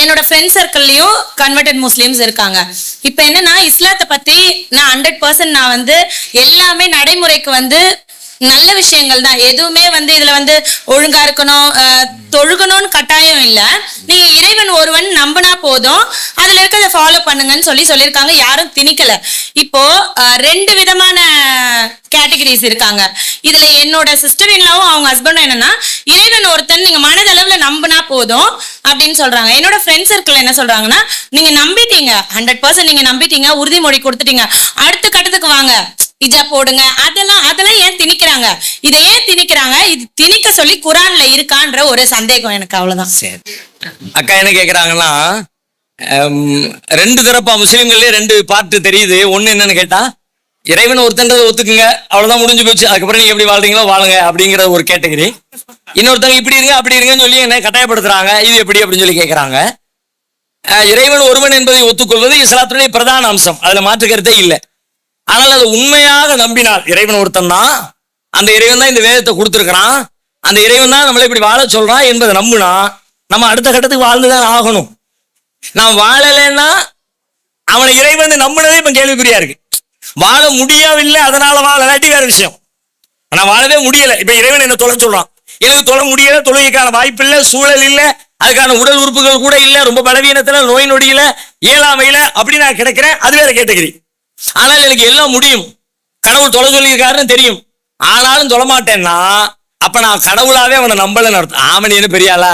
என்னோட friend சர்க்கிள்லயும் converted Muslims இருக்காங்க. இப்ப என்னன்னா இஸ்லாத்தை பத்தி நான் 100% நான் வந்து எல்லாமே நடைமுறைக்கு வந்து நல்ல விஷயங்கள் தான். எதுவுமே வந்து இதுல வந்து ஒழுங்கா இருக்கணும் தொழுகணும்னு கட்டாயம் இல்ல. நீங்க இறைவன் ஒருவன் நம்பினா போதும், அதுல இருக்கிறத ஃபாலோ பண்ணுங்கன்னு சொல்லியிருக்காங்க. யாரும் திணிக்கல. இப்போ 2 விதமான கேட்டகரிஸ் இருக்காங்க. இதுல என்னோட சிஸ்டர் இன்லாவும் அவங்க ஹஸ்பண்டும் என்னன்னா இறைவன் ஒருத்தன் நீங்க மனதளவுல நம்பினா போதும் அப்படின்னு சொல்றாங்க. என்னோட ஃப்ரெண்ட் சர்க்கிள் என்ன சொல்றாங்கன்னா, நீங்க நம்பிட்டீங்க 100% நீங்க நம்பிட்டீங்க, உறுதிமொழி கொடுத்துட்டீங்க, அடுத்த கட்டத்துக்கு வாங்க, இஜா போடுங்க. அதெல்லாம் ஏன் திணிக்கிறாங்க? இதை ஏன் திணிக்கிறாங்க? இது திணிக்க சொல்லி குரான்ல இருக்கான்ற ஒரு சந்தேகம் எனக்கு. அவ்வளவுதான். சரி, அக்கா என்ன கேக்குறாங்கன்னா, 2 தரப்பா முஸ்லீம்களே 2 பார்ட்டு தெரியுது. ஒண்ணு என்னன்னு கேட்டா, இறைவன் ஒருத்தன்றதை ஒத்துக்குங்க, அவ்வளவுதான், முடிஞ்சு போச்சு, அதுக்கப்புறம் நீங்க எப்படி வாழ்றீங்களோ வாழுங்க அப்படிங்கிற ஒரு கேட்டகரி. இன்னொருத்தவங்க இப்படி இருங்க அப்படி இருங்கன்னு சொல்லி என்ன கட்டாயப்படுத்துறாங்க. இது எப்படி அப்படின்னு சொல்லி கேட்கறாங்க. இறைவன் ஒருவன் என்பதை ஒத்துக்கொள்வது இஸ்லாத்துடைய பிரதான அம்சம், அதுல மாற்று கருத்தே இல்லை. ஆனால் அது உண்மையாக நம்பினால் இறைவன் ஒருத்தன் தான், அந்த இறைவன் தான் இந்த வேதத்தை கொடுத்துருக்கிறான், அந்த இறைவன் தான் நம்மளை இப்படி வாழ சொல்றான் என்பதை நம்புனா நம்ம அடுத்த கட்டத்துக்கு வாழ்ந்துதான் ஆகணும். நான் வாழலைன்னா அவனை இறைவன் நம்பினதே இப்ப கேள்விக்குறியா இருக்கு. வாழ முடியவில்லை அதனால வாழலாட்டி வேற விஷயம். நான் வாழவே முடியல, இப்ப இறைவன் என்ன தொலை சொல்றான், எனக்கு தொலை முடியல, தொழுகைக்கான வாய்ப்பு இல்லை, சூழல் இல்லை, அதுக்கான உடல் உறுப்புகள் கூட இல்லை, ரொம்ப பலவீனத்துல, நோய் நொடியில, இயலாமையில அப்படி நான் கிடைக்கிறேன், அது வேற கேட்டகரி. ஆனால் எனக்கு எல்லாம் முடியும், கடவுள் தொலை சொல்லியிருக்காருன்னு தெரியும், ஆனாலும் தொலை மாட்டேன்னா அப்ப நான் கடவுளாவே அவனை நம்பலன்னு அர்த்தம். ஆமணி என்ன பெரியாளா,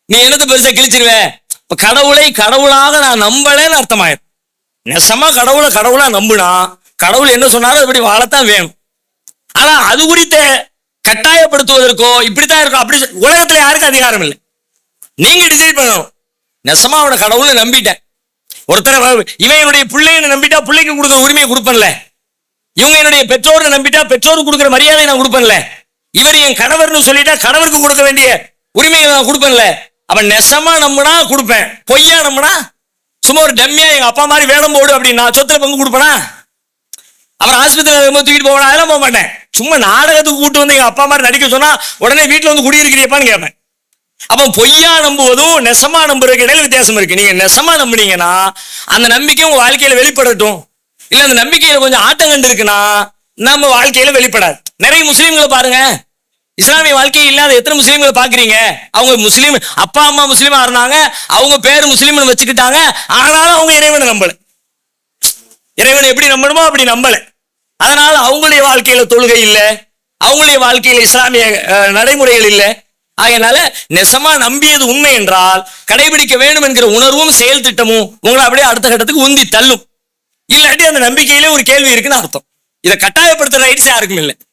நீ என்னது பெருசா கிழிச்சிருவேன். இப்ப கடவுளை கடவுளாக நான் நம்பலன்னு அர்த்தமாயிரும். நெசமா கடவுளா நம்புனா கடவுள் என்ன சொன்னாலும் அப்படி வாழத்தான் வேணும். ஆனா அது குறித்த கட்டாயப்படுத்துவதற்கோ இப்படித்தான் இருக்கும் அப்படி உலகத்துல யாருக்கும் அதிகாரம் இல்லை. நீங்க டிசைட் பண்ணணும். நெசமா அவனை கடவுளை நம்பிட்டேன், ஒருத்தரை இவன் என்னுடைய பிள்ளைன்னு நம்பிட்டா பிள்ளைக்கு கொடுக்குற உரிமையை கொடுப்பேன்ல, இவங்க என்னுடைய பெற்றோரை நம்பிட்டா பெற்றோருக்கு கொடுக்குற மரியாதையை நான் கொடுப்பேன்ல, இவர் என் கணவர்னு சொல்லிட்டா கணவருக்கு கொடுக்க வேண்டிய உரிமையை நான் கொடுப்பேன்ல. அவன் நெசமா நம்பினா கொடுப்பேன், பொய்யா நம்பினா சும்மா ஒரு டம்மியா எங்க அப்பா மாதிரி வேடம் போடு அப்படின்னு நான் சொத்துல பங்கு கொடுப்பேனா? அவர் ஆஸ்பத்திரியில் தூக்கிட்டு போவேன், அதெல்லாம் போக மாட்டேன். சும்மா நாடகத்துக்கு கூட்டு வந்து எங்க அப்பா மாதிரி நடிக்க சொன்னா உடனே வீட்டுல வந்து குடியிருக்கிறியப்பான்னு கேட்பேன். அப்ப பொய்யா நம்புவதும் நெசமா நம்புறதுக்கு இடையில வித்தியாசம் இருக்கு. நீங்க நெசமா நம்புனீங்கன்னா அந்த நம்பிக்கை உங்க வாழ்க்கையில வெளிப்படட்டும், இல்ல அந்த நம்பிக்கையில கொஞ்சம் ஆட்டம் கண்டு இருக்குன்னா நம்ம வாழ்க்கையில வெளிப்படாது. நிறைய முஸ்லீம்களை பாருங்க, இஸ்லாமிய வாழ்க்கை இல்லாத எத்தனை முஸ்லீம்களை பாக்குறீங்க? அவங்க முஸ்லீம், அப்பா அம்மா முஸ்லீமா இருந்தாங்க, அவங்க பேரு முஸ்லீம்னு வச்சுக்கிட்டாங்க, ஆனாலும் அவங்க இறைவனை நம்பல. இறைவனை எப்படி நம்பணுமோ அப்படி நம்பல. அதனால அவங்களுடைய வாழ்க்கையில தொழுகை இல்லை, அவங்களுடைய வாழ்க்கையில இஸ்லாமிய நடைமுறைகள் இல்லை. அதனால நெசமா நம்பியது உண்மை என்றால் கடைபிடிக்க வேண்டும் என்கிற உணர்வும் செயல் திட்டமும் உங்களை அப்படியே அடுத்த கட்டத்துக்கு உந்தி தள்ளும். இல்லாட்டி அந்த நம்பிக்கையிலே ஒரு கேள்வி இருக்குன்னு அர்த்தம். இதை கட்டாயப்படுத்துற ரைட்ஸ் யாருக்கும் இல்லை.